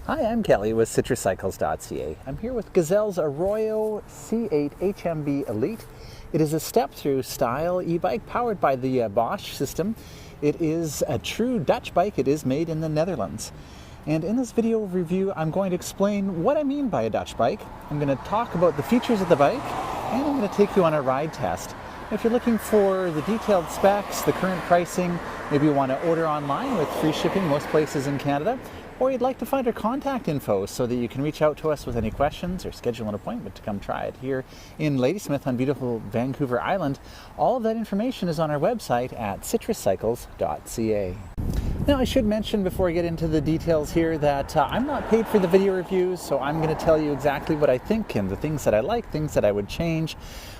Hi, I'm Kelly with CitrusCycles.ca. I'm here with Gazelle's Arroyo C8 HMB Elite. It is a step-through style e-bike powered by the Bosch system. It is a true Dutch bike. It is made in the Netherlands. And in this video review, I'm going to explain what I mean by a Dutch bike. I'm going to talk about the features of the bike, and I'm going to take you on a ride test. If you're looking for the detailed specs, the current pricing, maybe you want to order online with free shipping most places in Canada, or you'd like to find our contact info so that you can reach out to us with any questions or schedule an appointment to come try it here in Ladysmith on beautiful Vancouver Island, all of that information is on our website at citruscycles.ca. Now, I should mention before I get into the details here that I'm not paid for the video reviews, so I'm going to tell you exactly what I think and the things that I like, things that I would change.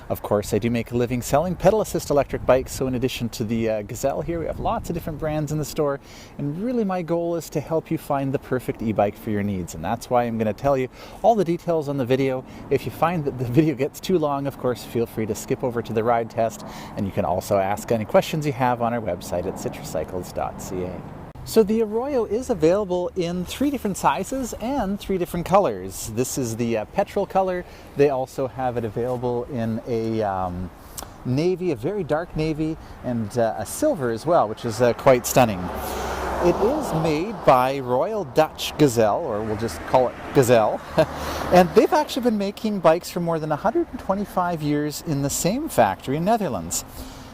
Of course, I do make a living selling pedal assist electric bikes, so in addition to the Gazelle here, we have lots of different brands in the store, and really my goal is to help you find the perfect e-bike for your needs, and that's why I'm going to tell you all the details on the video. If you find that the video gets too long, of course, feel free to skip over to the ride test, and you can also ask any questions you have on our website at citruscycles.ca. So the Arroyo is available in 3 different sizes and 3 different colors. This is the petrol color. They also have it available in a navy, a very dark navy, and a silver as well, which is quite stunning. It is made by Royal Dutch Gazelle, or we'll just call it Gazelle. And they've actually been making bikes for more than 125 years in the same factory in Netherlands.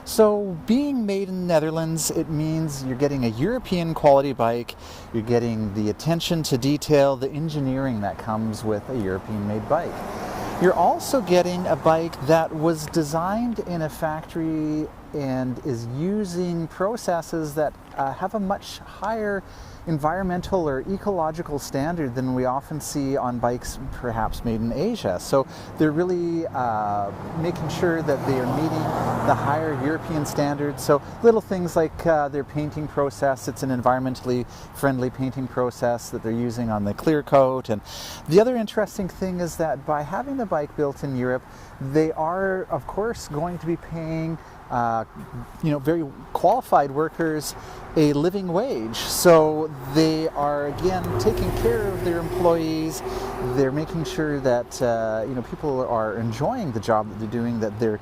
So being made in the Netherlands, it means you're getting a European quality bike, you're getting the attention to detail, the engineering that comes with a European made bike. You're also getting a bike that was designed in a factory and is using processes that have a much higher environmental or ecological standard than we often see on bikes perhaps made in Asia. So they're really making sure that they are meeting the higher European standards. So little things like their painting process, it's an environmentally friendly painting process that they're using on the clear coat. And the other interesting thing is that by having the bike built in Europe, they are of course going to be paying very qualified workers a living wage. So they are again taking care of their employees. They're making sure that people are enjoying the job that they're doing, that they're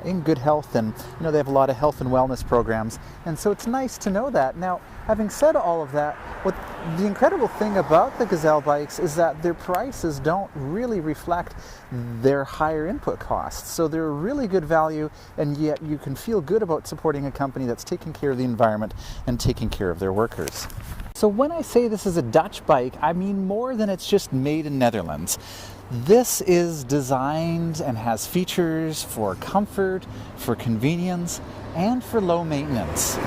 in good health, and they have a lot of health and wellness programs. And so it's nice to know that. Now, having said all of that, what the incredible thing about the Gazelle bikes is that their prices don't really reflect their higher input costs. So they're a really good value, and yet you can feel good about supporting a company that's taking care of the environment and taking care of their workers. So when I say this is a Dutch bike, I mean more than it's just made in Netherlands. This is designed and has features for comfort, for convenience, and for low maintenance.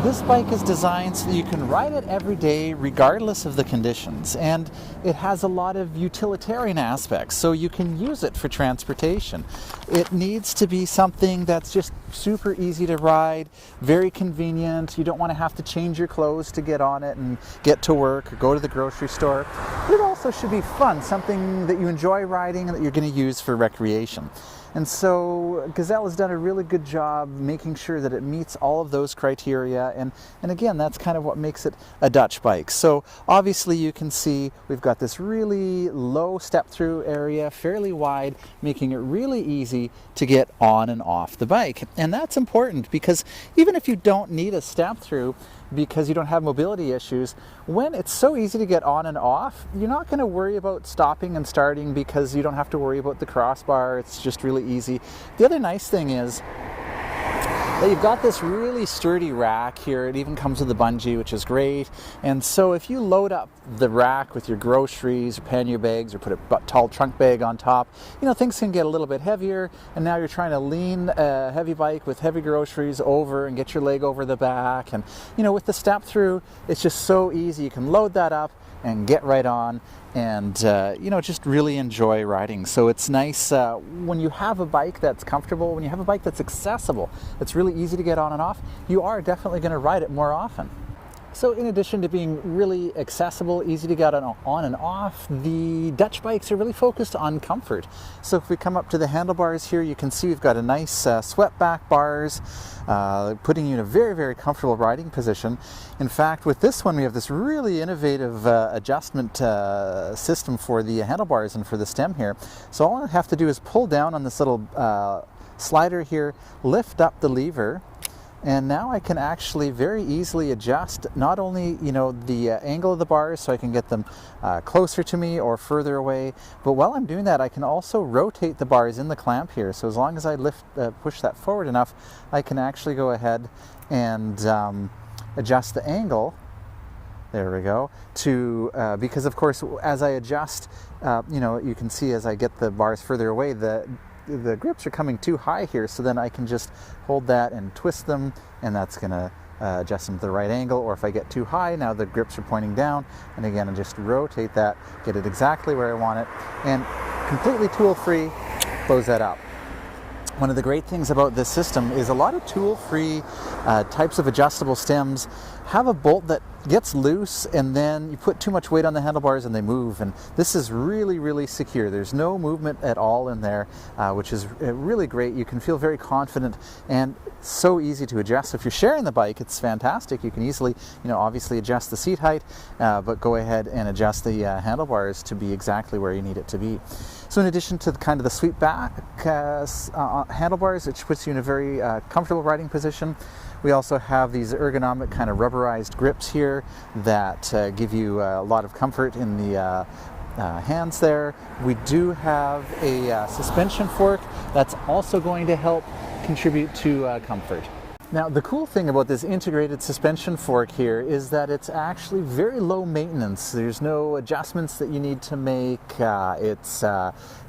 This bike is designed so that you can ride it every day regardless of the conditions, and it has a lot of utilitarian aspects, so you can use it for transportation. It needs to be something that's just super easy to ride, very convenient. You don't want to have to change your clothes to get on it and get to work or go to the grocery store. But it also should be fun, something that you enjoy riding and that you're going to use for recreation. And so Gazelle has done a really good job making sure that it meets all of those criteria, and again, that's kind of what makes it a Dutch bike. So obviously you can see we've got this really low step-through area, fairly wide, making it really easy to get on and off the bike. And that's important because even if you don't need a step-through, because you don't have mobility issues, when it's so easy to get on and off, you're not going to worry about stopping and starting because you don't have to worry about the crossbar. It's just really easy. The other nice thing is that you've got this really sturdy rack here. It even comes with a bungee, which is great. And so if you load up the rack with your groceries or pannier bags or put a tall trunk bag on top, things can get a little bit heavier, and now you're trying to lean a heavy bike with heavy groceries over and get your leg over the back. And with the step through, it's just so easy. You can load that up and get right on and just really enjoy riding. So it's nice when you have a bike that's comfortable, when you have a bike that's accessible, it's really easy to get on and off, you are definitely going to ride it more often. So in addition to being really accessible, easy to get on and off, the Dutch bikes are really focused on comfort. So if we come up to the handlebars here, you can see we've got a nice swept back bars, putting you in a very, very comfortable riding position. In fact, with this one, we have this really innovative adjustment system for the handlebars and for the stem here. So all I have to do is pull down on this little slider here, lift up the lever, and now I can actually very easily adjust not only, the angle of the bars so I can get them closer to me or further away, but while I'm doing that I can also rotate the bars in the clamp here. So as long as I push that forward enough, I can actually go ahead and adjust the angle. There we go. Because of course as I adjust, you can see as I get the bars further away, the grips are coming too high here, so then I can just hold that and twist them, and that's going to adjust them to the right angle. Or if I get too high, now the grips are pointing down, and again I just rotate that, get it exactly where I want it, and completely tool-free, close that up. One of the great things about this system is a lot of tool-free types of adjustable stems have a bolt that gets loose, and then you put too much weight on the handlebars and they move, and this is really, really secure. There's no movement at all in there, which is really great. You can feel very confident and so easy to adjust. If you're sharing the bike, it's fantastic. You can easily, obviously adjust the seat height, but go ahead and adjust the handlebars to be exactly where you need it to be. So in addition to the sweep back handlebars, which puts you in a very comfortable riding position, we also have these ergonomic kind of rubberized grips here that give you a lot of comfort in the hands there. We do have a suspension fork that's also going to help contribute to comfort. Now, the cool thing about this integrated suspension fork here is that it's actually very low maintenance. There's no adjustments that you need to make. It's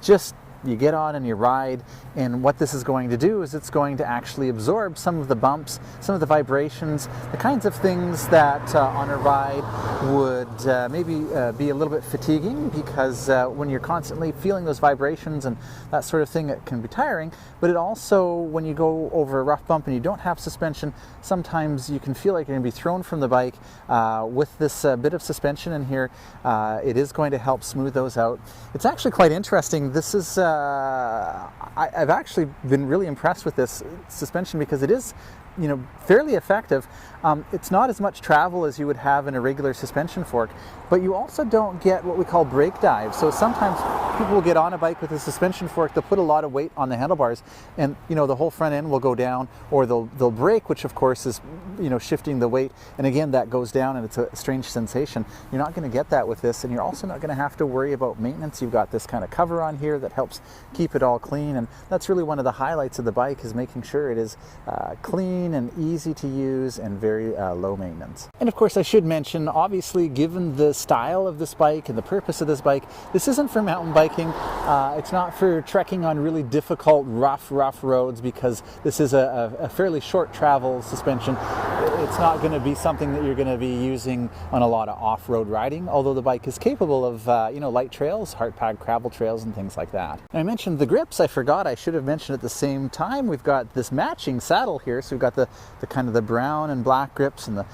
just you get on and you ride, and what this is going to do is it's going to actually absorb some of the bumps, some of the vibrations, the kinds of things that on a ride would maybe be a little bit fatiguing, because when you're constantly feeling those vibrations and that sort of thing, it can be tiring. But it also, when you go over a rough bump and you don't have suspension, sometimes you can feel like you're going to be thrown from the bike. With this bit of suspension in here, it is going to help smooth those out. It's actually quite interesting. This is I've actually been really impressed with this suspension because it is, fairly effective. It's not as much travel as you would have in a regular suspension fork, but you also don't get what we call brake dive. So sometimes people will get on a bike with a suspension fork, they'll put a lot of weight on the handlebars, and the whole front end will go down, or they'll brake, which of course is shifting the weight, and again that goes down and it's a strange sensation. You're not going to get that with this, and you're also not going to have to worry about maintenance. You've got this kind of cover on here that helps keep it all clean, and that's really one of the highlights of the bike, is making sure it is clean and easy to use and very low maintenance. And of course I should mention, obviously, given the style of this bike and the purpose of this bike, this isn't for mountain biking. It's not for trekking on really difficult rough roads, because this is a fairly short travel suspension. It's not going to be something that you're going to be using on a lot of off-road riding, although the bike is capable of light trails, hard-packed gravel trails and things like that. And I mentioned the grips. I forgot, I should have mentioned at the same time, we've got this matching saddle here. So we've got the kind of the brown and black grips and the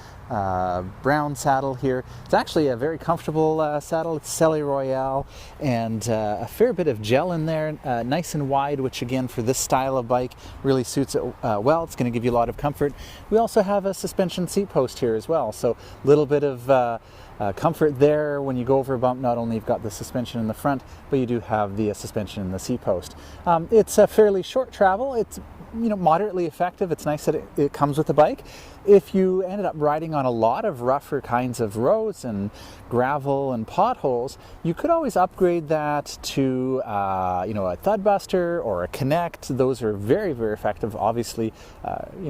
brown saddle here. It's actually a very comfortable saddle. It's Gazelle Arroyo, and a fair bit of gel in there, nice and wide, which again for this style of bike really suits it well. It's going to give you a lot of comfort. We also have a suspension seat post here as well, so a little bit of comfort there when you go over a bump. Not only you've got the suspension in the front, but you do have the suspension in the seat post. It's a fairly short travel. It's moderately effective. It's nice that it comes with the bike. If you ended up riding on a lot of rougher kinds of roads and gravel and potholes, you could always upgrade that to a Thud Buster or a Connect. Those are very, very effective. Obviously,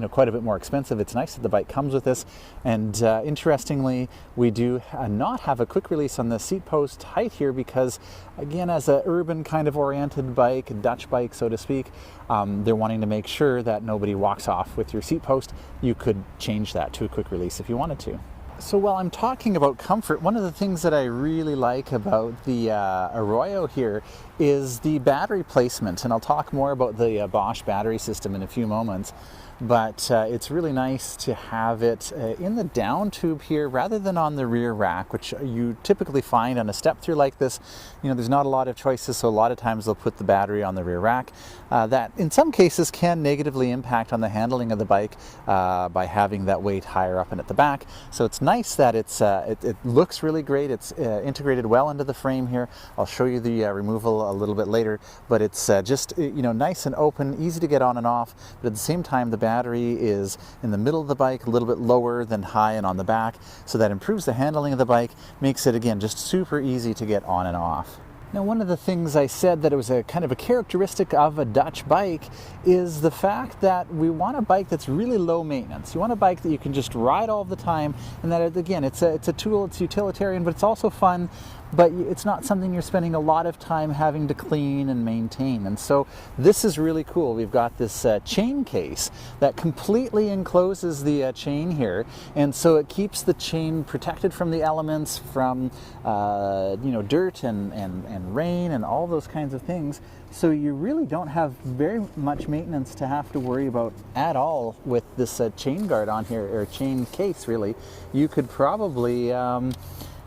quite a bit more expensive. It's nice that the bike comes with this. And interestingly, we do not have a quick release on the seat post height here, because again, as an urban kind of oriented bike, a Dutch bike so to speak, they're wanting to make sure that nobody walks off with your seat post. You could change that to a quick release if you wanted to. So while I'm talking about comfort, one of the things that I really like about the Arroyo here is the battery placement, and I'll talk more about the Bosch battery system in a few moments. But it's really nice to have it in the down tube here rather than on the rear rack, which you typically find on a step through like this. You know, there's not a lot of choices, so a lot of times they'll put the battery on the rear rack. That in some cases can negatively impact on the handling of the bike by having that weight higher up and at the back. So it's nice that it looks really great. It's integrated well into the frame here. I'll show you the removal a little bit later, but it's just nice and open, easy to get on and off, but at the same time the battery is in the middle of the bike, a little bit lower than high and on the back, so that improves the handling of the bike, makes it again just super easy to get on and off. Now, one of the things I said that it was a kind of a characteristic of a Dutch bike is the fact that we want a bike that's really low maintenance. You want a bike that you can just ride all the time, and that again, it's a tool, it's utilitarian, but it's also fun. But it's not something you're spending a lot of time having to clean and maintain. And so this is really cool. We've got this chain case that completely encloses the chain here, and so it keeps the chain protected from the elements, from dirt and rain and all those kinds of things. So you really don't have very much maintenance to have to worry about at all with this chain guard on here, or chain case really. You could probably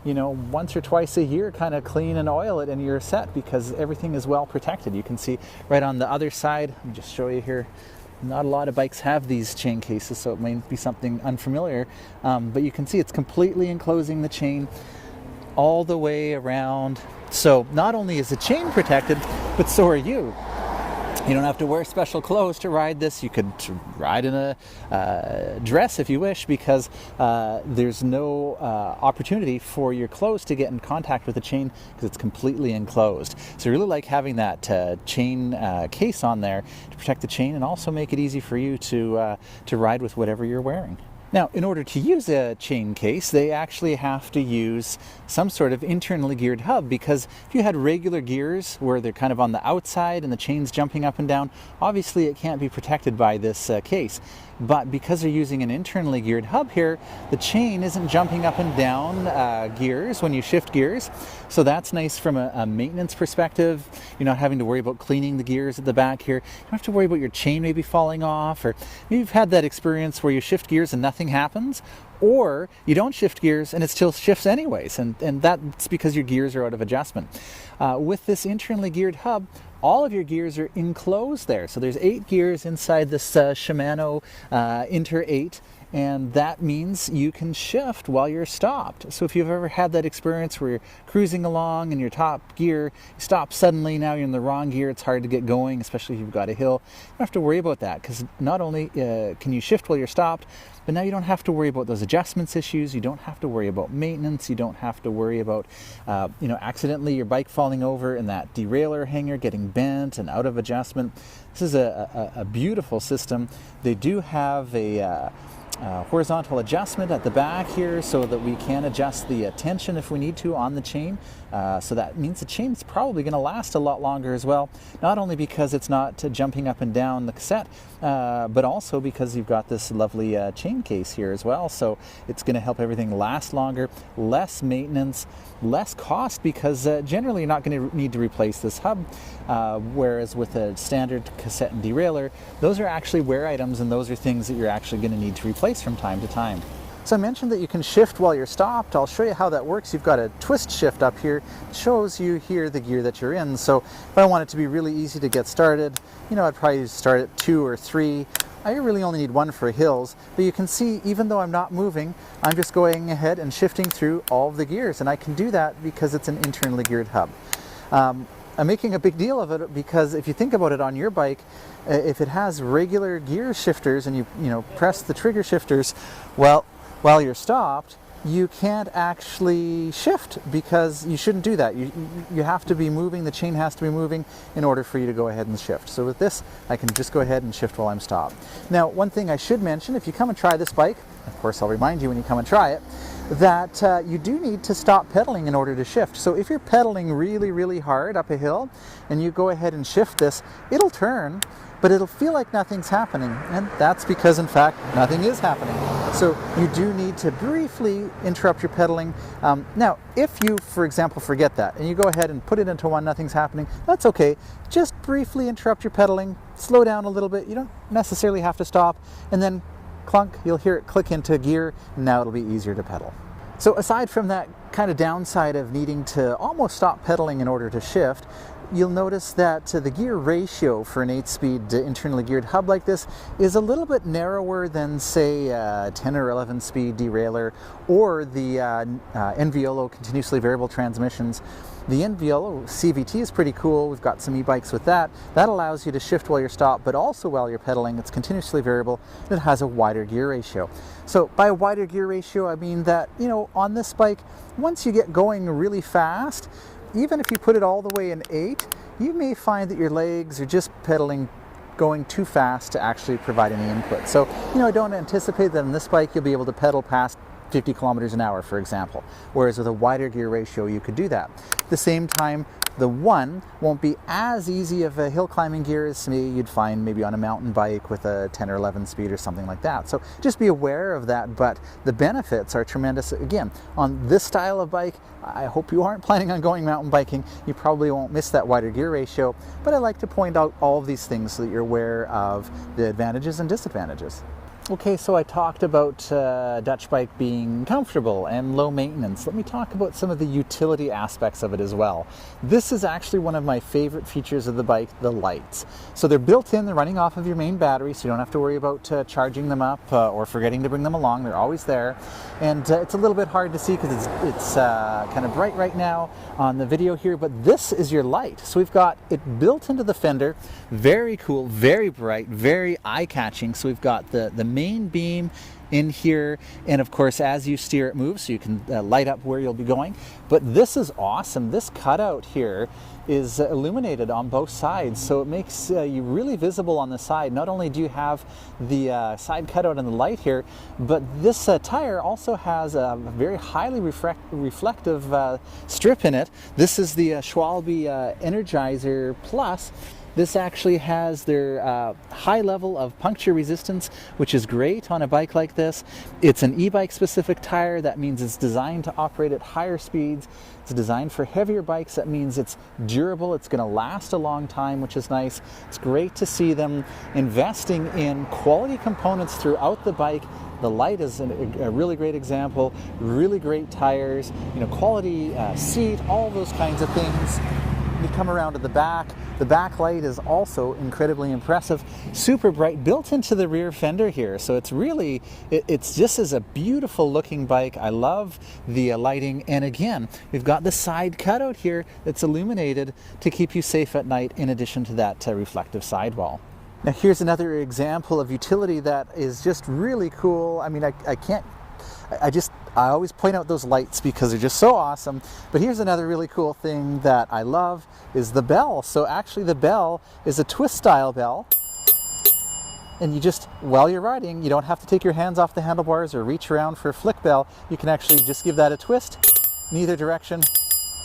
once or twice a year kind of clean and oil it and you're set, because everything is well protected. You can see right on the other side, let me just show you here, not a lot of bikes have these chain cases, so it may be something unfamiliar, but you can see it's completely enclosing the chain all the way around. So not only is the chain protected, but so are you. You don't have to wear special clothes to ride this. You could ride in a dress if you wish, because there's no opportunity for your clothes to get in contact with the chain, because it's completely enclosed. So I really like having that chain case on there to protect the chain and also make it easy for you to ride with whatever you're wearing. Now, in order to use a chain case, they actually have to use some sort of internally geared hub, because if you had regular gears where they're kind of on the outside and the chain's jumping up and down, obviously it can't be protected by this case. But because they're using an internally geared hub here, the chain isn't jumping up and down gears when you shift gears. So that's nice from a maintenance perspective. You're not having to worry about cleaning the gears at the back here. You don't have to worry about your chain maybe falling off, or maybe you've had that experience where you shift gears and nothing happens, or you don't shift gears and it still shifts anyways, and that's because your gears are out of adjustment. With this internally geared hub, all of your gears are enclosed there. So there's 8 gears inside this Shimano Inter 8, and that means you can shift while you're stopped. So if you've ever had that experience where you're cruising along and your top gear, you stop suddenly, now you're in the wrong gear, it's hard to get going, especially if you've got a hill, you don't have to worry about that, because not only can you shift while you're stopped, but now you don't have to worry about those adjustments issues, you don't have to worry about maintenance, you don't have to worry about accidentally your bike falling over and that derailleur hanger getting bent and out of adjustment. This is a beautiful system. They do have a horizontal adjustment at the back here, so that we can adjust the tension if we need to on the chain. So that means the chain is probably going to last a lot longer as well, not only because it's not jumping up and down the cassette, but also because you've got this lovely chain case here as well. So it's going to help everything last longer, less maintenance, less cost, because generally you're not going to need to replace this hub, whereas with a standard cassette and derailleur, those are actually wear items, and those are things that you're actually going to need to replace from time to time. So I mentioned that you can shift while you're stopped. I'll show you how that works. You've got a twist shift up here. It shows you here the gear that you're in. So if I want it to be really easy to get started, I'd probably start at 2 or 3. I really only need 1 for hills, but you can see even though I'm not moving, I'm just going ahead and shifting through all of the gears, and I can do that because it's an internally geared hub. I'm making a big deal of it because if you think about it on your bike, if it has regular gear shifters and you press the trigger shifters, well, while you're stopped, you can't actually shift, because you shouldn't do that. You have to be moving, the chain has to be moving in order for you to go ahead and shift. So with this, I can just go ahead and shift while I'm stopped. Now, one thing I should mention, if you come and try this bike, of course I'll remind you when you come and try it, that you do need to stop pedaling in order to shift. So if you're pedaling really, really hard up a hill and you go ahead and shift this, it'll turn, but it'll feel like nothing's happening. And that's because, in fact, nothing is happening. So you do need to briefly interrupt your pedaling. Now, if you, for example, forget that and you go ahead and put it into one, nothing's happening, that's okay. Just briefly interrupt your pedaling, slow down a little bit. You don't necessarily have to stop, and then clunk, you'll hear it click into gear, and now it'll be easier to pedal. So aside from that kind of downside of needing to almost stop pedaling in order to shift, you'll notice that the gear ratio for an 8-speed internally geared hub like this is a little bit narrower than, say, 10 or 11-speed derailleur or the NVIOLO continuously variable transmissions. The NVIOLO CVT is pretty cool. We've got some e-bikes with that. That allows you to shift while you're stopped, but also while you're pedaling. It's continuously variable. It has a wider gear ratio. So by a wider gear ratio, I mean that, you know, on this bike, once you get going really fast, even if you put it all the way in 8, you may find that your legs are just pedaling, going too fast to actually provide any input. So, you know, I don't anticipate that on this bike you'll be able to pedal past 50 kilometers an hour, for example. Whereas with a wider gear ratio, you could do that. At the same time, the 1 won't be as easy of a hill climbing gear as you'd find maybe on a mountain bike with a 10 or 11 speed or something like that. So just be aware of that, but the benefits are tremendous. Again, on this style of bike, I hope you aren't planning on going mountain biking. You probably won't miss that wider gear ratio, but I like to point out all of these things so that you're aware of the advantages and disadvantages. Okay, so I talked about Dutch bike being comfortable and low maintenance. Let me talk about some of the utility aspects of it as well. This is actually one of my favorite features of the bike, the lights. So they're built in, they're running off of your main battery, so you don't have to worry about charging them up or forgetting to bring them along. They're always there. And it's a little bit hard to see because it's kind of bright right now on the video here, but this is your light. So we've got it built into the fender, very cool, very bright, very eye-catching. So we've got the main beam in here, and of course as you steer it moves, so you can light up where you'll be going. But this is awesome. This cutout here is illuminated on both sides, so it makes you really visible on the side. Not only do you have the side cutout and the light here, but this tire also has a very highly reflective strip in it. This is the Schwalbe Energizer Plus. This actually has their high level of puncture resistance, which is great on a bike like this. It's an e-bike specific tire. That means it's designed to operate at higher speeds. It's designed for heavier bikes. That means it's durable. It's going to last a long time, which is nice. It's great to see them investing in quality components throughout the bike. The light is a really great example. Really great tires, you know, quality seat, all those kinds of things. You come around to the back. The back light is also incredibly impressive, super bright, built into the rear fender here. So it's really, it's just as a beautiful looking bike. I love the lighting. And again, we've got the side cutout here that's illuminated to keep you safe at night, in addition to that reflective sidewall. Now here's another example of utility that is just really cool. I mean, I always point out those lights because they're just so awesome. But here's another really cool thing that I love is the bell. So actually the bell is a twist style bell. And you just, while you're riding, you don't have to take your hands off the handlebars or reach around for a flick bell. You can actually just give that a twist in either direction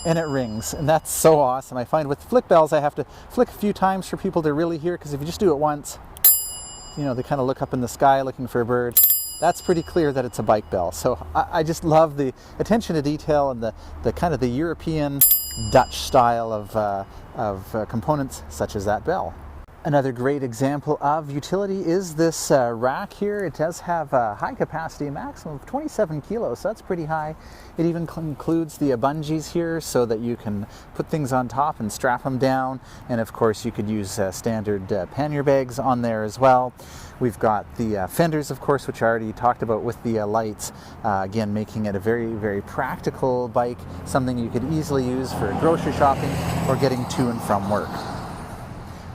and it rings. And that's so awesome. I find with flick bells, I have to flick a few times for people to really hear, because if you just do it once, you know, they kind of look up in the sky looking for a bird. That's pretty clear that it's a bike bell. So I just love the attention to detail and the kind of the European Dutch style of components such as that bell. Another great example of utility is this rack here. It does have a high capacity, a maximum of 27 kilos, so that's pretty high. It even includes the bungees here so that you can put things on top and strap them down. And of course you could use standard pannier bags on there as well. We've got the fenders, of course, which I already talked about with the lights. Again, making it a very, very practical bike, something you could easily use for grocery shopping or getting to and from work.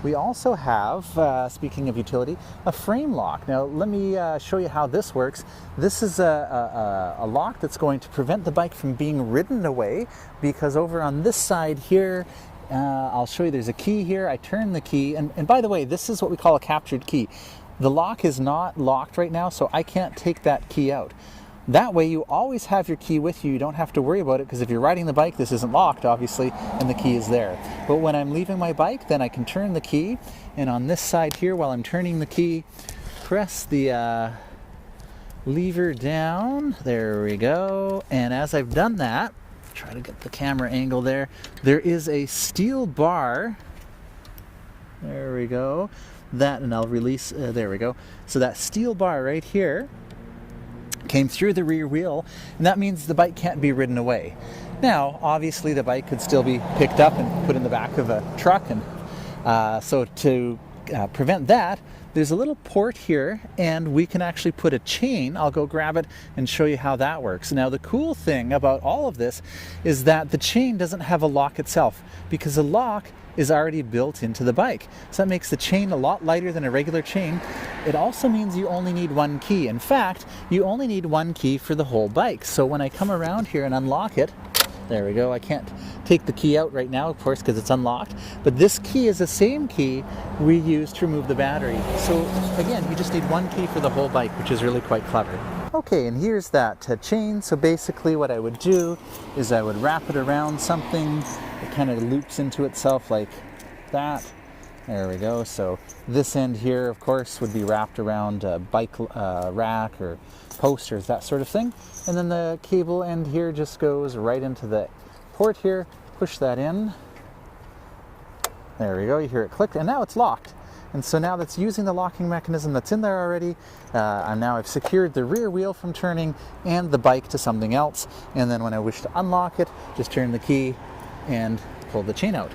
We also have, speaking of utility, a frame lock. Now let me show you how this works. This is a lock that's going to prevent the bike from being ridden away, because over on this side here, I'll show you, there's a key here. I turn the key, and by the way, this is what we call a captured key. The lock is not locked right now, so I can't take that key out. That way you always have your key with you. You don't have to worry about it, because if you're riding the bike, this isn't locked, obviously, and the key is there. But when I'm leaving my bike, then I can turn the key, and on this side here, while I'm turning the key, press the lever down. There we go. And as I've done that, try to get the camera angle there, there is a steel bar. There we go. That, and I'll release, there we go. So that steel bar right here came through the rear wheel, and that means the bike can't be ridden away. Now, obviously the bike could still be picked up and put in the back of a truck, and so to prevent that, there's a little port here, and we can actually put a chain. I'll go grab it and show you how that works. Now, the cool thing about all of this is that the chain doesn't have a lock itself, because the lock is already built into the bike. So that makes the chain a lot lighter than a regular chain. It also means you only need one key. In fact, you only need one key for the whole bike. So when I come around here and unlock it, there we go. I can't take the key out right now, of course, because it's unlocked. But this key is the same key we use to remove the battery. So again, you just need one key for the whole bike, which is really quite clever. Okay, and here's that chain. So basically what I would do is I would wrap it around something. It kind of loops into itself like that. There we go. So this end here, of course, would be wrapped around a bike rack or posters, that sort of thing. And then the cable end here just goes right into the port here. Push that in. There we go. You hear it click, and now it's locked. And so now that's using the locking mechanism that's in there already. And now I've secured the rear wheel from turning and the bike to something else. And then when I wish to unlock it, just turn the key and pull the chain out.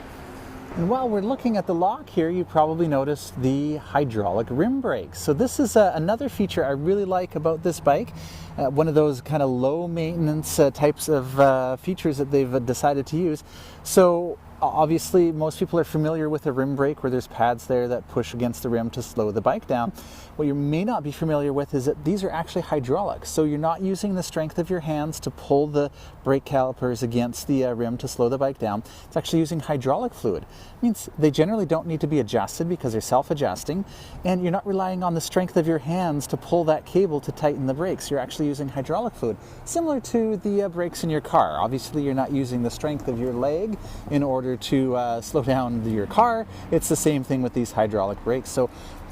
And while we're looking at the lock here, you probably noticed the hydraulic rim brakes. So this is another feature I really like about this bike. One of those kind of low maintenance types of features that they've decided to use. So obviously most people are familiar with a rim brake where there's pads there that push against the rim to slow the bike down. What you may not be familiar with is that these are actually hydraulic. So you're not using the strength of your hands to pull the brake calipers against the rim to slow the bike down. It's actually using hydraulic fluid. It means they generally don't need to be adjusted because they're self-adjusting, and you're not relying on the strength of your hands to pull that cable to tighten the brakes. You're actually using hydraulic fluid, similar to the brakes in your car. Obviously you're not using the strength of your leg in order to slow down your car. It's the same thing with these hydraulic brakes. So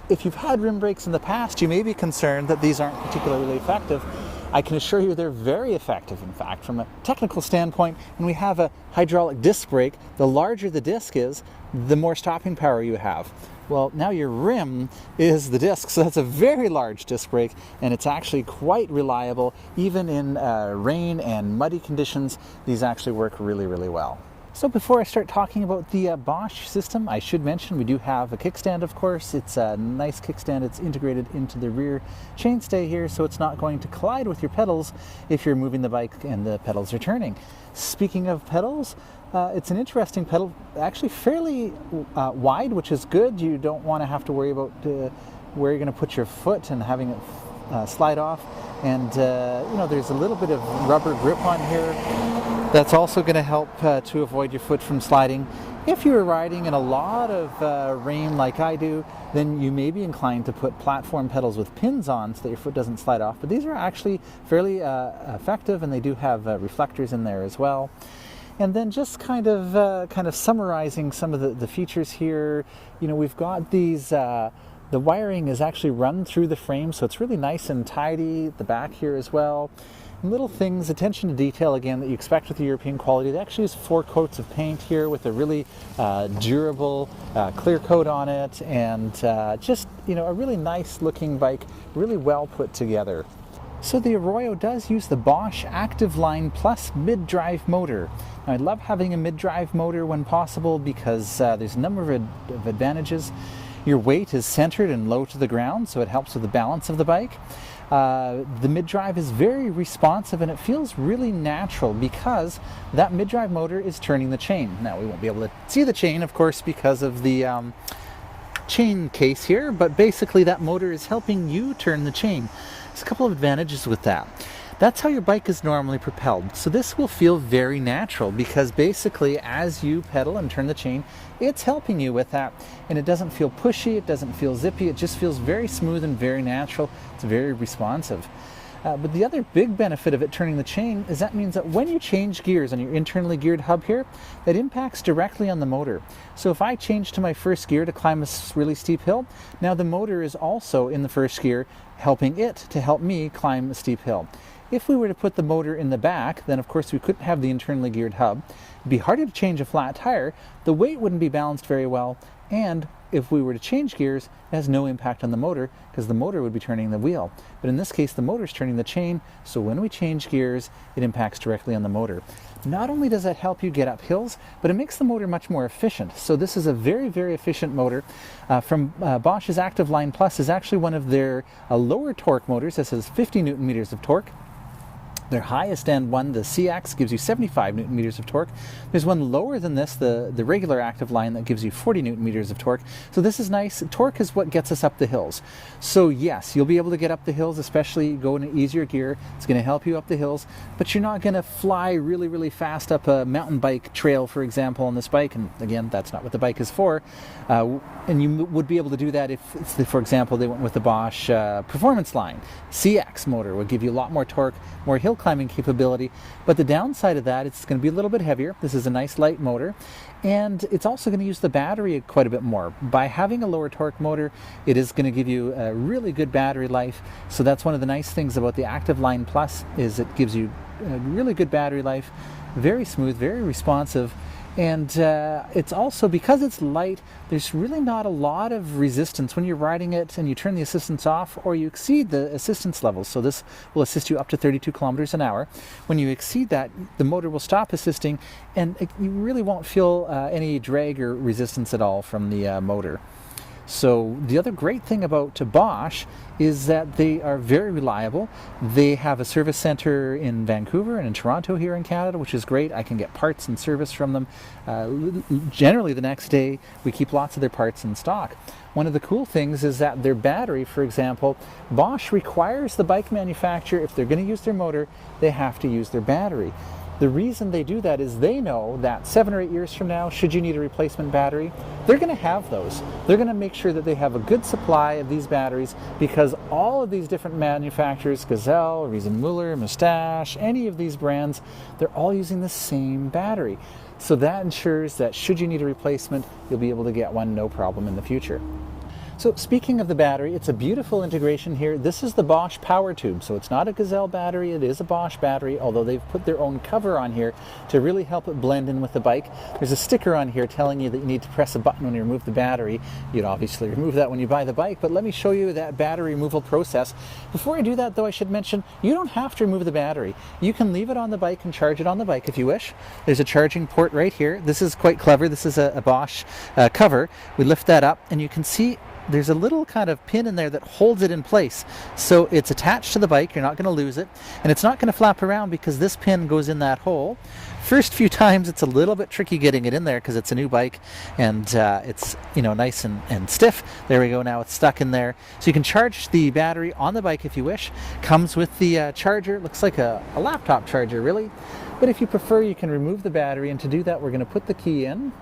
if you've had rim brakes in the past, you may be concerned that these aren't particularly effective. I can assure you they're very effective. In fact, from a technical standpoint, when we have a hydraulic disc brake, the larger the disc is, the more stopping power you have. Well, now your rim is the disc, so that's a very large disc brake, and it's actually quite reliable. Even in rain and muddy conditions, these actually work really, really well. So before I start talking about the Bosch system, I should mention we do have a kickstand, of course. It's a nice kickstand. It's integrated into the rear chainstay here, so it's not going to collide with your pedals if you're moving the bike and the pedals are turning. Speaking of pedals, it's an interesting pedal, actually fairly wide, which is good. You don't want to have to worry about where you're going to put your foot and having it slide off. And you know, there's a little bit of rubber grip on here. That's also going to help to avoid your foot from sliding. If you're riding in a lot of rain like I do, then you may be inclined to put platform pedals with pins on so that your foot doesn't slide off. But these are actually fairly effective, and they do have reflectors in there as well. And then just kind of summarizing some of the features here. You know, we've got these. The wiring is actually run through the frame, so it's really nice and tidy at the back here as well. And little things, attention to detail again, that you expect with the European quality. They actually use 4 coats of paint here with a really durable clear coat on it, and just, you know, a really nice looking bike, really well put together. So the Arroyo does use the Bosch Active Line Plus mid-drive motor. Now, I love having a mid-drive motor when possible because there's a number of advantages. Your weight is centered and low to the ground, so it helps with the balance of the bike. The mid-drive is very responsive, and it feels really natural because that mid-drive motor is turning the chain. Now, we won't be able to see the chain, of course, because of the chain case here, but basically that motor is helping you turn the chain. There's a couple of advantages with that. That's how your bike is normally propelled. So this will feel very natural because basically as you pedal and turn the chain, it's helping you with that. And it doesn't feel pushy, it doesn't feel zippy, it just feels very smooth and very natural. It's very responsive. But the other big benefit of it turning the chain is that means that when you change gears on your internally geared hub here, that impacts directly on the motor. So if I change to my first gear to climb a really steep hill, now the motor is also in the first gear, helping it to help me climb a steep hill. If we were to put the motor in the back, then of course we couldn't have the internally geared hub. It'd be harder to change a flat tire, the weight wouldn't be balanced very well, and if we were to change gears, it has no impact on the motor because the motor would be turning the wheel. But in this case, the motor's turning the chain, so when we change gears, it impacts directly on the motor. Not only does that help you get up hills, but it makes the motor much more efficient. So this is a very, very efficient motor. From Bosch's Active Line Plus is actually one of their lower torque motors. This has 50 Newton meters of torque. Their highest end one, the CX, gives you 75 Newton meters of torque. There's one lower than this, the regular Active Line, that gives you 40 Newton meters of torque. So this is nice. Torque is what gets us up the hills. So yes, you'll be able to get up the hills, especially go in an easier gear. It's going to help you up the hills, but you're not going to fly really, really fast up a mountain bike trail, for example, on this bike. And again, that's not what the bike is for. And you would be able to do that if, for example, they went with the Bosch Performance Line. CX motor would give you a lot more torque, more hill climbing capability, but the downside of that, it's going to be a little bit heavier. This is a nice light motor, and it's also going to use the battery quite a bit more. By having a lower torque motor, it is going to give you a really good battery life. So that's one of the nice things about the Active Line Plus, is it gives you a really good battery life, very smooth, very responsive. And it's also, because it's light, there's really not a lot of resistance when you're riding it and you turn the assistance off or you exceed the assistance levels. So this will assist you up to 32 kilometers an hour. When you exceed that, the motor will stop assisting, and you really won't feel any drag or resistance at all from the motor. So the other great thing about Bosch is that they are very reliable. They have a service center in Vancouver and in Toronto here in Canada, which is great. I can get parts and service from them. Generally the next day, we keep lots of their parts in stock. One of the cool things is that their battery, for example, Bosch requires the bike manufacturer, if they're going to use their motor, they have to use their battery. The reason they do that is they know that 7 or 8 years from now, should you need a replacement battery, they're going to have those. They're going to make sure that they have a good supply of these batteries, because all of these different manufacturers, Gazelle, Riesenmüller, Mustache, any of these brands, they're all using the same battery. So that ensures that should you need a replacement, you'll be able to get one no problem in the future. So speaking of the battery, it's a beautiful integration here. This is the Bosch power tube. So it's not a Gazelle battery, it is a Bosch battery, although they've put their own cover on here to really help it blend in with the bike. There's a sticker on here telling you that you need to press a button when you remove the battery. You'd obviously remove that when you buy the bike, but let me show you that battery removal process. Before I do that, though, I should mention, you don't have to remove the battery. You can leave it on the bike and charge it on the bike if you wish. There's a charging port right here. This is quite clever. This is a Bosch cover. We lift that up and you can see there's a little kind of pin in there that holds it in place. So it's attached to the bike, you're not going to lose it, and it's not going to flap around because this pin goes in that hole. First few times it's a little bit tricky getting it in there because it's a new bike and it's nice and stiff. There we go, now it's stuck in there. So you can charge the battery on the bike if you wish. Comes with the charger, looks like a laptop charger really, but if you prefer you can remove the battery, and to do that we're going to put the key in.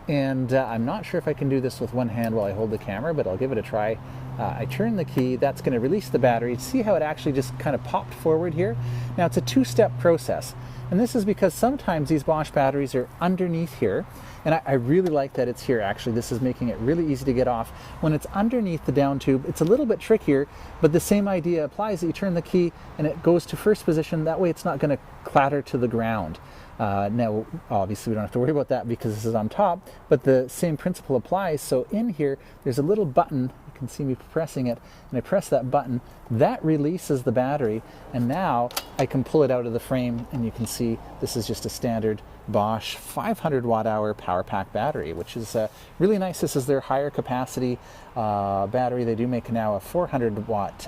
And I'm not sure if I can do this with one hand while I hold the camera, but I'll give it a try. I turn the key, that's going to release the battery. See how it actually just kind of popped forward here? Now it's a two-step process. And this is because sometimes these Bosch batteries are underneath here. And I really like that it's here actually. This is making it really easy to get off. When it's underneath the down tube, it's a little bit trickier, but the same idea applies. That you turn the key and it goes to first position. That way it's not going to clatter to the ground. Now, obviously we don't have to worry about that because this is on top, but the same principle applies. So in here, there's a little button. You can see me pressing it, and I press that button. That releases the battery, and now I can pull it out of the frame, and you can see this is just a standard Bosch 500 watt-hour power pack battery, which is really nice. This is their higher capacity battery. They do make now a 400 watt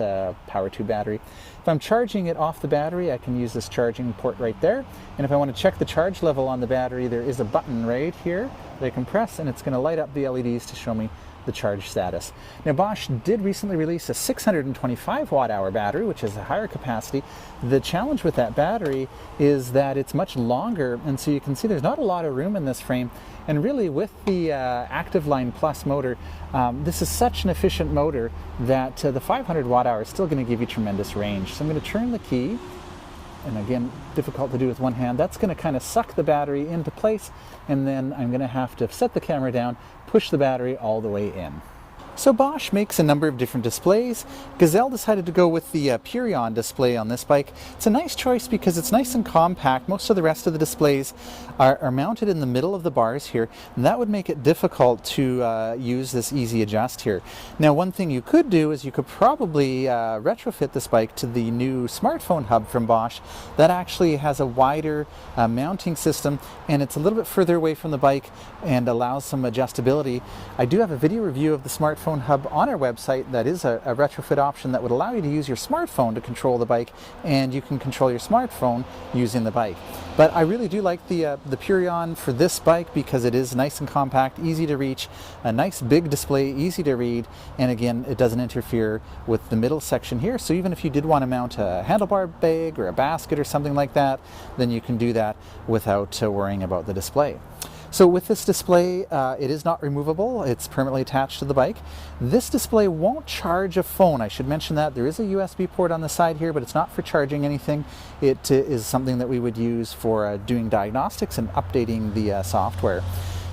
power tube battery. If I'm charging it off the battery, I can use this charging port right there. And if I want to check the charge level on the battery, there is a button right here that I can press, and it's going to light up the LEDs to show me the charge status. Now Bosch did recently release a 625 watt-hour battery, which is a higher capacity. The challenge with that battery is that it's much longer, and so you can see there's not a lot of room in this frame. And really with the Active Line Plus motor, this is such an efficient motor that the 500 watt-hour is still going to give you tremendous range. So I'm going to turn the key, and again, difficult to do with one hand. That's going to kind of suck the battery into place, and then I'm going to have to set the camera down, push the battery all the way in. So Bosch makes a number of different displays. Gazelle decided to go with the Purion display on this bike. It's a nice choice because it's nice and compact. Most of the rest of the displays are mounted in the middle of the bars here, and that would make it difficult to use this easy adjust here. Now one thing you could do is you could probably retrofit this bike to the new smartphone hub from Bosch. That actually has a wider mounting system, and it's a little bit further away from the bike and allows some adjustability. I do have a video review of the smartphone hub on our website that is a retrofit option that would allow you to use your smartphone to control the bike, and you can control your smartphone using the bike. But I really do like the Purion for this bike because it is nice and compact, easy to reach, a nice big display, easy to read, and again, it doesn't interfere with the middle section here. So even if you did want to mount a handlebar bag or a basket or something like that, then you can do that without worrying about the display. So with this display, it is not removable. It's permanently attached to the bike. This display won't charge a phone. I should mention that. There is a USB port on the side here, but it's not for charging anything. It is something that we would use for doing diagnostics and updating the software.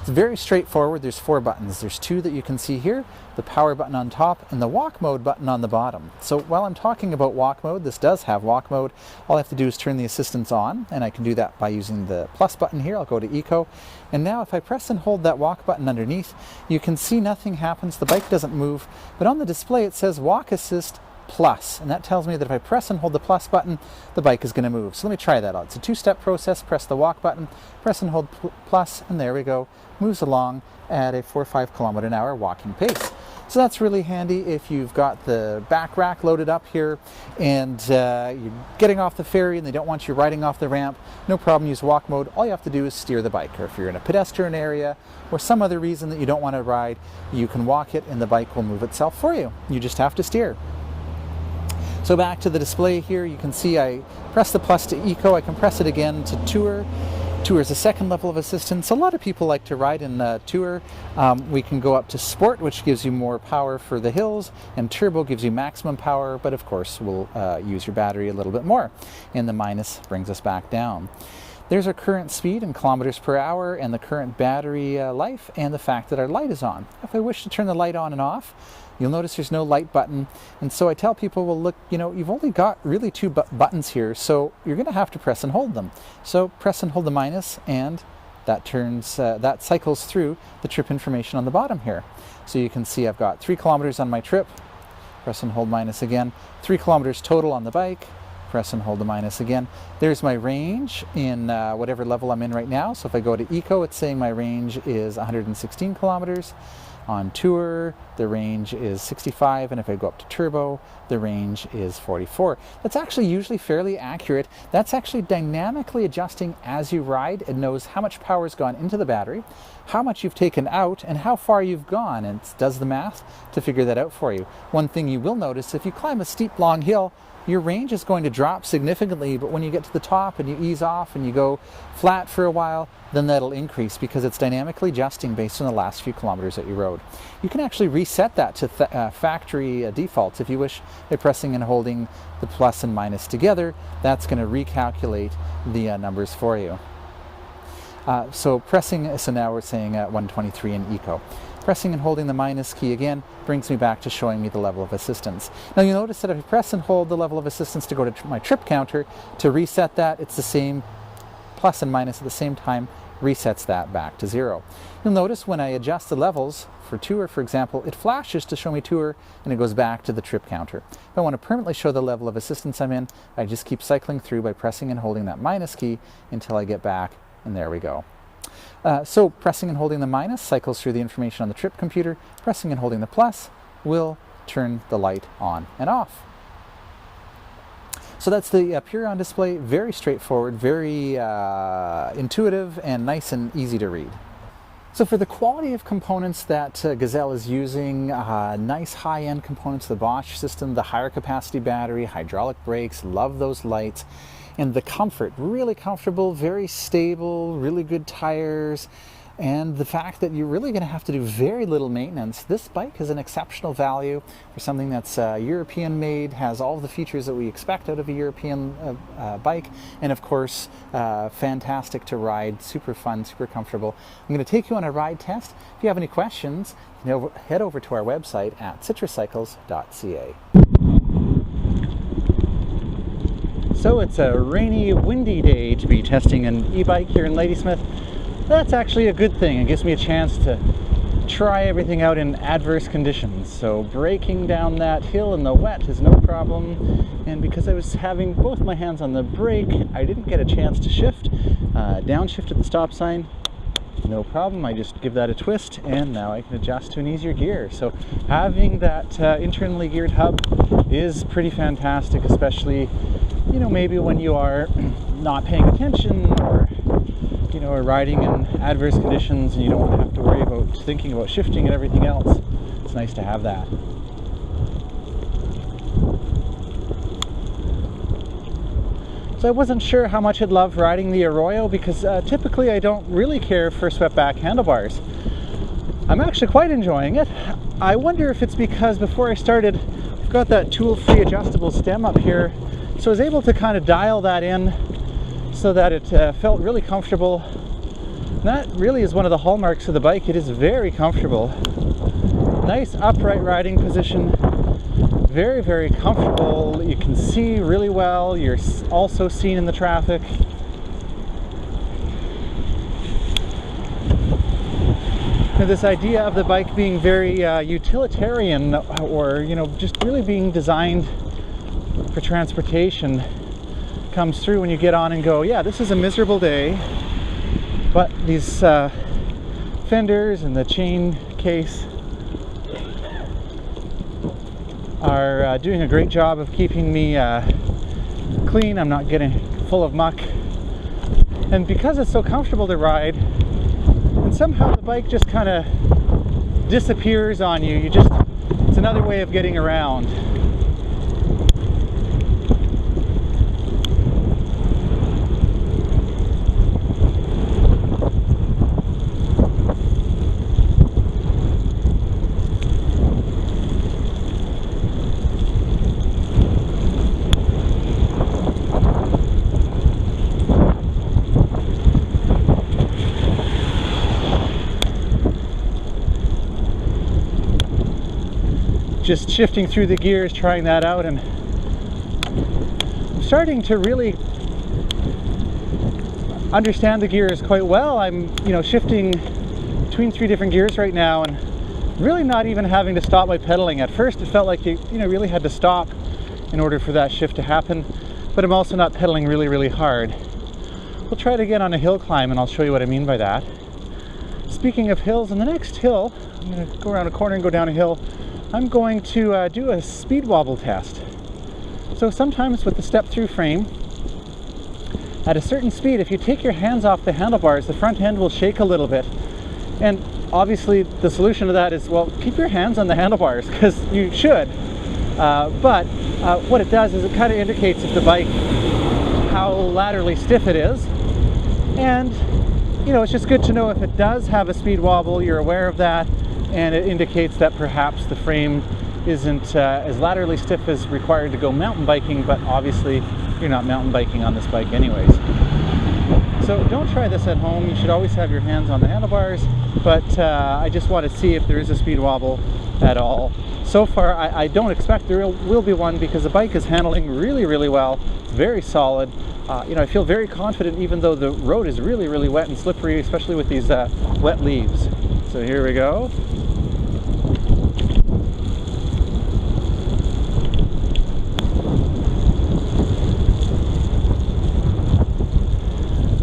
It's very straightforward. There's 4 buttons. There's 2 that you can see here, the power button on top and the walk mode button on the bottom. So while I'm talking about walk mode, this does have walk mode. All I have to do is turn the assistance on, and I can do that by using the plus button here. I'll go to Eco. And now if I press and hold that walk button underneath, you can see nothing happens. The bike doesn't move, but on the display it says Walk Assist Plus, and that tells me that if I press and hold the plus button, the bike is going to move. So let me try that out. It's a 2-step process. Press the walk button, press and hold plus, and there we go. Moves along at a 4 or 5 km/h walking pace. So that's really handy if you've got the back rack loaded up here and you're getting off the ferry and they don't want you riding off the ramp. No problem, use walk mode. All you have to do is steer the bike. Or if you're in a pedestrian area or some other reason that you don't want to ride, you can walk it and the bike will move itself for you. You just have to steer. So back to the display here, you can see I press the plus to Eco. I can press it again to Tour. Tour is a second level of assistance. A lot of people like to ride in Tour. We can go up to Sport, which gives you more power for the hills, and Turbo gives you maximum power, but of course will use your battery a little bit more. And the minus brings us back down. There's our current speed in kilometers per hour and the current battery life and the fact that our light is on. If I wish to turn the light on and off, you'll notice there's no light button. And so I tell people, well, look, you know, you've only got really 2 buttons here, so you're going to have to press and hold them. So press and hold the minus, and that turns, that cycles through the trip information on the bottom here. So you can see I've got 3 kilometers on my trip. Press and hold minus again. 3 kilometers total on the bike. Press and hold the minus again. There's my range in whatever level I'm in right now. So if I go to Eco, it's saying my range is 116 kilometers. On Tour, the range is 65, and if I go up to Turbo, the range is 44. That's actually usually fairly accurate. That's actually dynamically adjusting as you ride. It knows how much power has gone into the battery, how much you've taken out, and how far you've gone, and it does the math to figure that out for you. One thing you will notice, if you climb a steep, long hill, your range is going to drop significantly, but when you get to the top and you ease off and you go flat for a while, then that'll increase because it's dynamically adjusting based on the last few kilometers that you rode. You can actually reset that to factory defaults if you wish by pressing and holding the plus and minus together. That's going to recalculate the numbers for you. So now we're saying 123 in Eco. Pressing and holding the minus key again brings me back to showing me the level of assistance. Now you'll notice that if I press and hold the level of assistance to go to my trip counter, to reset that, it's the same plus and minus at the same time, resets that back to 0. You'll notice when I adjust the levels for Tour, for example, it flashes to show me Tour and it goes back to the trip counter. If I want to permanently show the level of assistance I'm in, I just keep cycling through by pressing and holding that minus key until I get back, and there we go. So pressing and holding the minus cycles through the information on the trip computer. Pressing and holding the plus will turn the light on and off. So that's the Purion display. Very straightforward, very intuitive, and nice and easy to read. So for the quality of components that Gazelle is using, nice high-end components, the Bosch system, the higher capacity battery, hydraulic brakes, love those lights, and the comfort, really comfortable, very stable, really good tires, and the fact that you're really going to have to do very little maintenance. This bike is an exceptional value for something that's European made, has all the features that we expect out of a European bike, and of course fantastic to ride, super fun, super comfortable. I'm going to take you on a ride test. If you have any questions, head over to our website at citruscycles.ca. So it's a rainy, windy day to be testing an e-bike here in Ladysmith. That's actually a good thing. It gives me a chance to try everything out in adverse conditions. So braking down that hill in the wet is no problem. And because I was having both my hands on the brake, I didn't get a chance to shift. Downshift at the stop sign, no problem. I just give that a twist and now I can adjust to an easier gear. So having that internally geared hub is pretty fantastic, especially, you know, maybe when you are not paying attention or are riding in adverse conditions and you don't want to have to worry about thinking about shifting and everything else. It's nice to have that. So I wasn't sure how much I'd love riding the Arroyo because typically I don't really care for swept back handlebars. I'm actually quite enjoying it. I wonder if it's because before I started, I've got that tool-free adjustable stem up here, so I was able to kind of dial that in so that it felt really comfortable. And that really is one of the hallmarks of the bike. It is very comfortable. Nice upright riding position. Very, very comfortable. You can see really well. You're also seen in the traffic. Now, this idea of the bike being very utilitarian, or just really being designed for transportation, comes through when you get on and go, yeah, this is a miserable day, but these fenders and the chain case are doing a great job of keeping me clean. I'm not getting full of muck, and because it's so comfortable to ride, and somehow the bike just kind of disappears on you. It's another way of getting around. Just shifting through the gears, trying that out, and I'm starting to really understand the gears quite well. I'm shifting between 3 different gears right now and really not even having to stop my pedaling. At first it felt like you really had to stop in order for that shift to happen, but I'm also not pedaling really, really hard. We'll try it again on a hill climb and I'll show you what I mean by that. Speaking of hills, on the next hill, I'm going to go around a corner and go down a hill. I'm going to do a speed wobble test. So sometimes with the step-through frame, at a certain speed, if you take your hands off the handlebars, the front end will shake a little bit. And obviously the solution to that is, well, keep your hands on the handlebars, because you should. But what it does is it kind of indicates if the bike, how laterally stiff it is. And it's just good to know if it does have a speed wobble, you're aware of that. And it indicates that perhaps the frame isn't as laterally stiff as required to go mountain biking, but obviously you're not mountain biking on this bike anyways. So don't try this at home. You should always have your hands on the handlebars, but I just want to see if there is a speed wobble at all. So far I don't expect there will be one, because the bike is handling really, really well. It's very solid. I feel very confident even though the road is really, really wet and slippery, especially with these wet leaves. So here we go.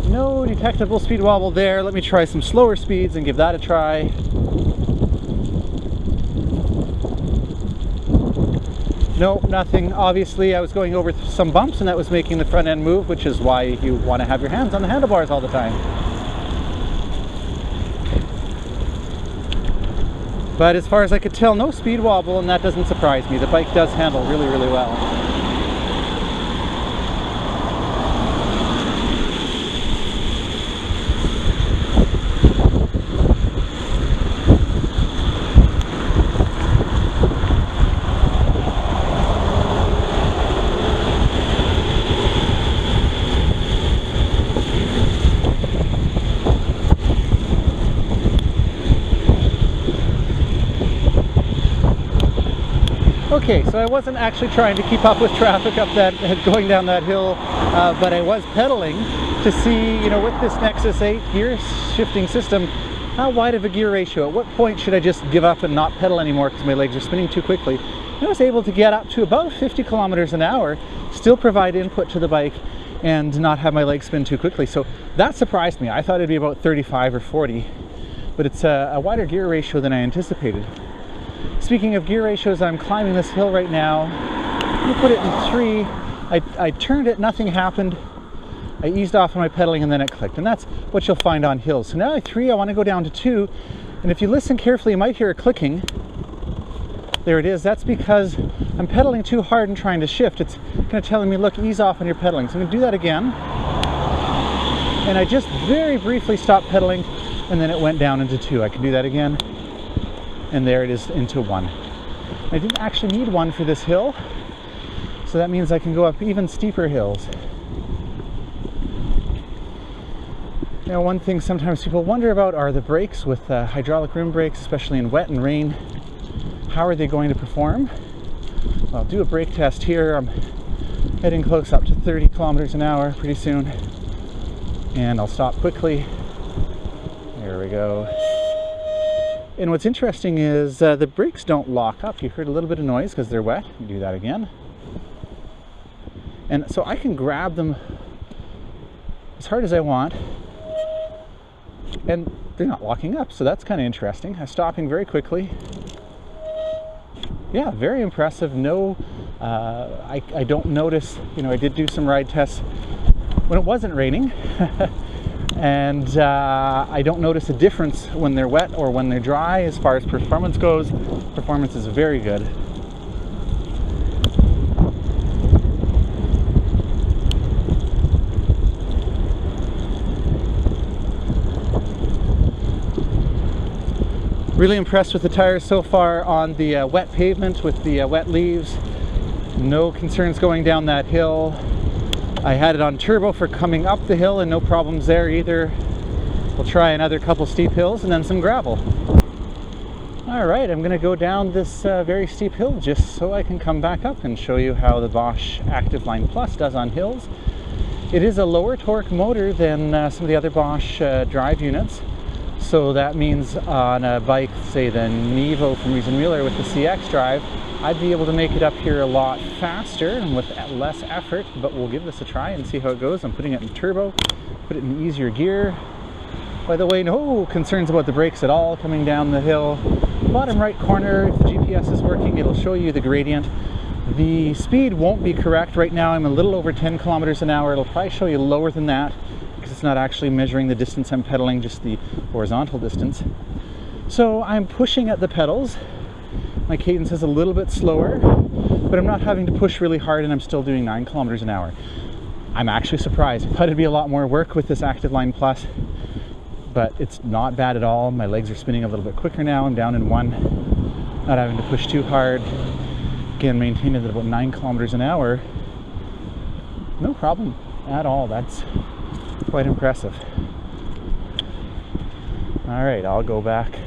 No detectable speed wobble there. Let me try some slower speeds and give that a try. No, nothing. Obviously I was going over some bumps and that was making the front end move, which is why you want to have your hands on the handlebars all the time. But as far as I could tell, no speed wobble, and that doesn't surprise me. The bike does handle really, really well. Okay, so I wasn't actually trying to keep up with traffic up that, going down that hill, but I was pedaling to see, you know, with this Nexus 8 gear shifting system, how wide of a gear ratio. At what point should I just give up and not pedal anymore because my legs are spinning too quickly? I was able to get up to about 50 kilometers an hour, still provide input to the bike, and not have my legs spin too quickly. So that surprised me. I thought it'd be about 35 or 40, but it's a wider gear ratio than I anticipated. Speaking of gear ratios, I'm climbing this hill right now. I'm gonna put it in 3. I turned it, nothing happened. I eased off on my pedaling and then it clicked. And that's what you'll find on hills. So now at 3, I want to go down to 2. And if you listen carefully, you might hear it clicking. There it is. That's because I'm pedaling too hard and trying to shift. It's kind of telling me, look, ease off on your pedaling. So I'm going to do that again. And I just very briefly stopped pedaling and then it went down into 2. I can do that again. And there it is into 1. I didn't actually need 1 for this hill, so that means I can go up even steeper hills. Now, one thing sometimes people wonder about are the brakes with hydraulic rim brakes, especially in wet and rain. How are they going to perform? Well, I'll do a brake test here. I'm heading close up to 30 kilometers an hour pretty soon, and I'll stop quickly. There we go. And what's interesting is the brakes don't lock up. You heard a little bit of noise because they're wet. You do that again. And so I can grab them as hard as I want, and they're not locking up. So that's kind of interesting. I'm stopping very quickly. Yeah, very impressive. No, I don't notice, you know, I did do some ride tests when it wasn't raining. And I don't notice a difference when they're wet or when they're dry. As far as performance goes, performance is very good. Really impressed with the tires so far on the wet pavement with the wet leaves. No concerns going down that hill. I had it on turbo for coming up the hill and no problems there either. We'll try another couple steep hills and then some gravel. Alright, I'm going to go down this very steep hill just so I can come back up and show you how the Bosch Active Line Plus does on hills. It is a lower torque motor than some of the other Bosch drive units. So that means on a bike, say the Nevo from Reason Wheeler with the CX drive, I'd be able to make it up here a lot faster and with less effort, but we'll give this a try and see how it goes. I'm putting it in turbo, put it in easier gear. By the way, no concerns about the brakes at all coming down the hill. Bottom right corner, if the GPS is working, it'll show you the gradient. The speed won't be correct. Right now I'm a little over 10 kilometers an hour. It'll probably show you lower than that because it's not actually measuring the distance I'm pedaling, just the horizontal distance. So I'm pushing at the pedals. My cadence is a little bit slower, but I'm not having to push really hard and I'm still doing 9 kilometers an hour. I'm actually surprised. I thought it'd be a lot more work with this Active Line Plus, but it's not bad at all. My legs are spinning a little bit quicker now. I'm down in 1, not having to push too hard. Again, maintaining at about 9 kilometers an hour. No problem at all. That's quite impressive. All right, I'll go back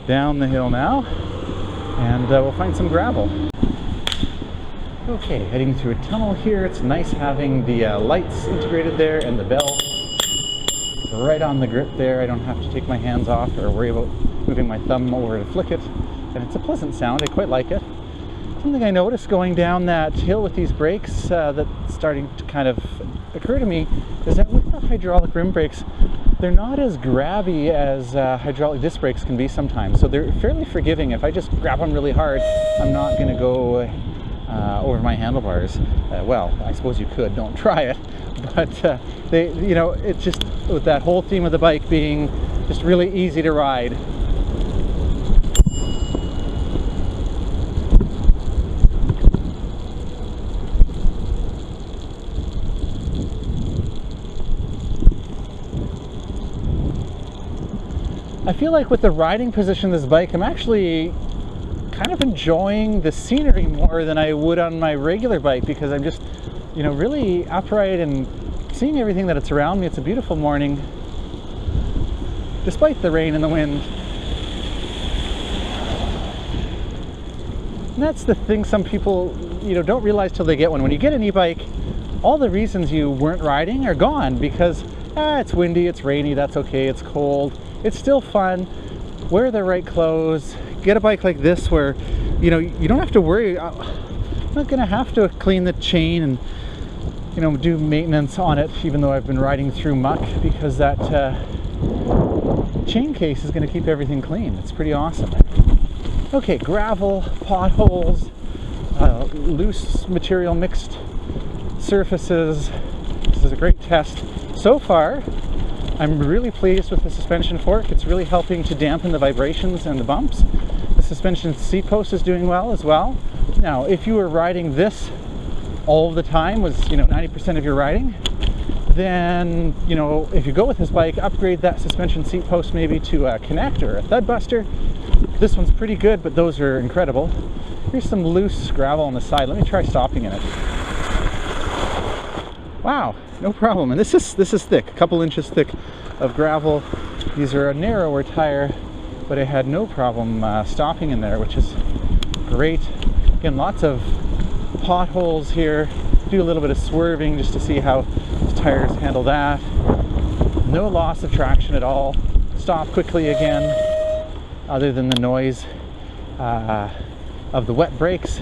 down the hill now. And we'll find some gravel. Okay, heading through a tunnel here. It's nice having the lights integrated there and the bell right on the grip there. I don't have to take my hands off or worry about moving my thumb over to flick it. And it's a pleasant sound. I quite like it. Something I noticed going down that hill with these brakes that's starting to kind of occur to me is that with the hydraulic rim brakes, they're not as grabby as hydraulic disc brakes can be sometimes. So they're fairly forgiving. If I just grab them really hard, I'm not going to go over my handlebars. Well, I suppose you could. Don't try it. But they, you know, it's just with that whole theme of the bike being just really easy to ride. I feel like with the riding position of this bike, I'm actually kind of enjoying the scenery more than I would on my regular bike, because I'm just, you know, really upright and seeing everything that it's around me. It's a beautiful morning, despite the rain and the wind. And that's the thing some people, you know, don't realize till they get one. When you get an e-bike, all the reasons you weren't riding are gone, because it's windy, it's rainy, that's okay, it's cold, it's still fun. Wear the right clothes. Get a bike like this where, you know, you don't have to worry. I'm not going to have to clean the chain and, you know, do maintenance on it, even though I've been riding through muck, because that chain case is going to keep everything clean. It's pretty awesome. Okay, gravel, potholes, loose material, mixed surfaces. This is a great test. So far, I'm really pleased with the suspension fork. It's really helping to dampen the vibrations and the bumps. The suspension seat post is doing well as well. Now, if you were riding this all the time, was, you know, 90% of your riding, then, you know, if you go with this bike, upgrade that suspension seat post maybe to a Connect or a Thud Buster. This one's pretty good, but those are incredible. Here's some loose gravel on the side. Let me try stopping in it. Wow, no problem. And this is thick, a couple inches thick of gravel. These are a narrower tire, but I had no problem stopping in there, which is great. Again, lots of potholes here. Do a little bit of swerving just to see how the tires handle that. No loss of traction at all. Stop quickly again, other than the noise of the wet brakes.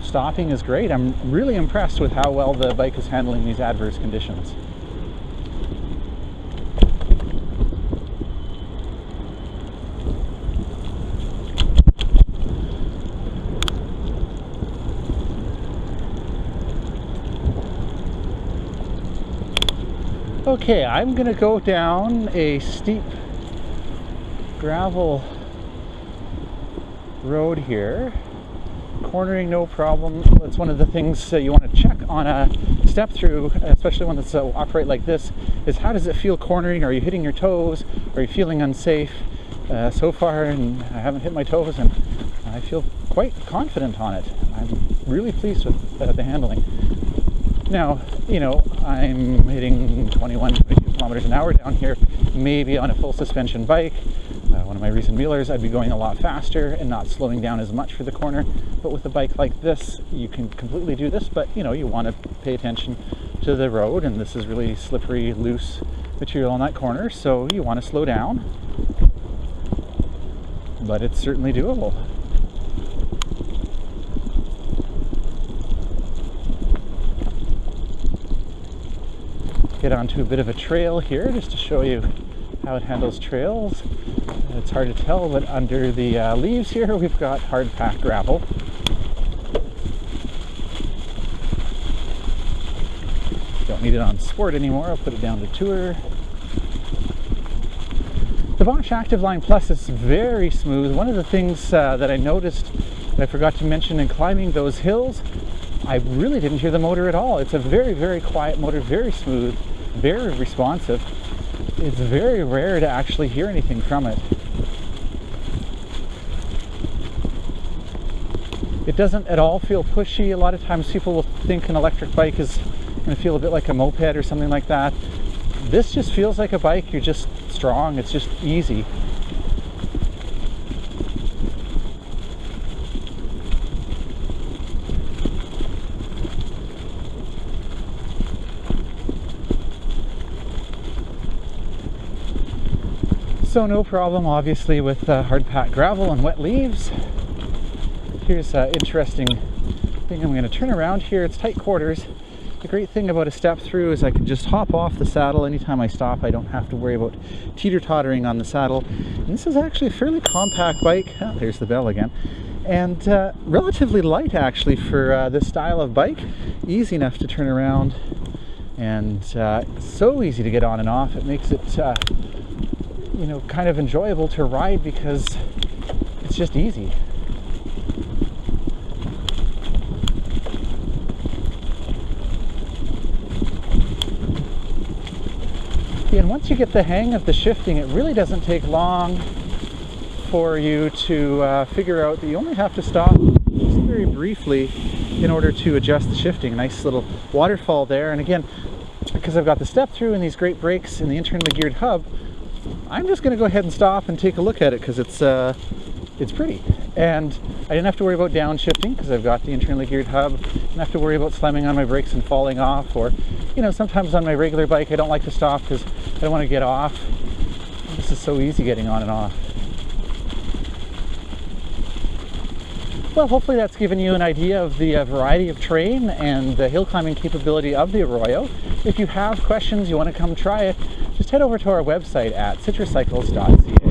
Stopping is great. I'm really impressed with how well the bike is handling these adverse conditions. Okay, I'm gonna go down a steep gravel road here. Cornering, no problem. It's one of the things you want to check on a step through, especially one that's upright like this, is how does it feel cornering? Are you hitting your toes? Are you feeling unsafe? So far, and I haven't hit my toes, and I feel quite confident on it. I'm really pleased with the handling. Now, you know, I'm hitting 21, 22 kilometers an hour down here, maybe on a full suspension bike. One of my recent wheelers, I'd be going a lot faster and not slowing down as much for the corner. But with a bike like this, you can completely do this, but you know, you want to pay attention to the road, and this is really slippery, loose material on that corner, so you want to slow down. But it's certainly doable. Get onto a bit of a trail here just to show you how it handles trails. It's hard to tell, but under the leaves here we've got hard packed gravel. Don't need it on sport anymore, I'll put it down to tour. The Bosch Active Line Plus is very smooth. One of the things that I noticed that I forgot to mention in climbing those hills, I really didn't hear the motor at all. It's a very, very quiet motor, very smooth, very responsive. It's very rare to actually hear anything from it. It doesn't at all feel pushy. A lot of times people will think an electric bike is going to feel a bit like a moped or something like that. This just feels like a bike. You're just strong. It's just easy. So no problem, obviously, with hard packed gravel and wet leaves. Here's an interesting thing. I'm going to turn around here. It's tight quarters. The great thing about a step through is I can just hop off the saddle anytime I stop. I don't have to worry about teeter-tottering on the saddle. And this is actually a fairly compact bike. Oh, there's the bell again. And relatively light, actually, for this style of bike. Easy enough to turn around, and so easy to get on and off. It makes it you know, kind of enjoyable to ride because it's just easy. And once you get the hang of the shifting, it really doesn't take long. for you to figure out that you only have to stop just very briefly in order to adjust the shifting. Nice little waterfall there. And again, because I've got the step through and these great brakes and the internally geared hub, I'm just going to go ahead and stop and take a look at it because it's pretty. And I didn't have to worry about downshifting because I've got the internally geared hub. I didn't have to worry about slamming on my brakes and falling off, or, you know, sometimes on my regular bike I don't like to stop because I don't want to get off. This is so easy getting on and off. Well, hopefully that's given you an idea of the variety of terrain and the hill climbing capability of the Arroyo. If you have questions, you want to come try it, just head over to our website at citruscycles.ca.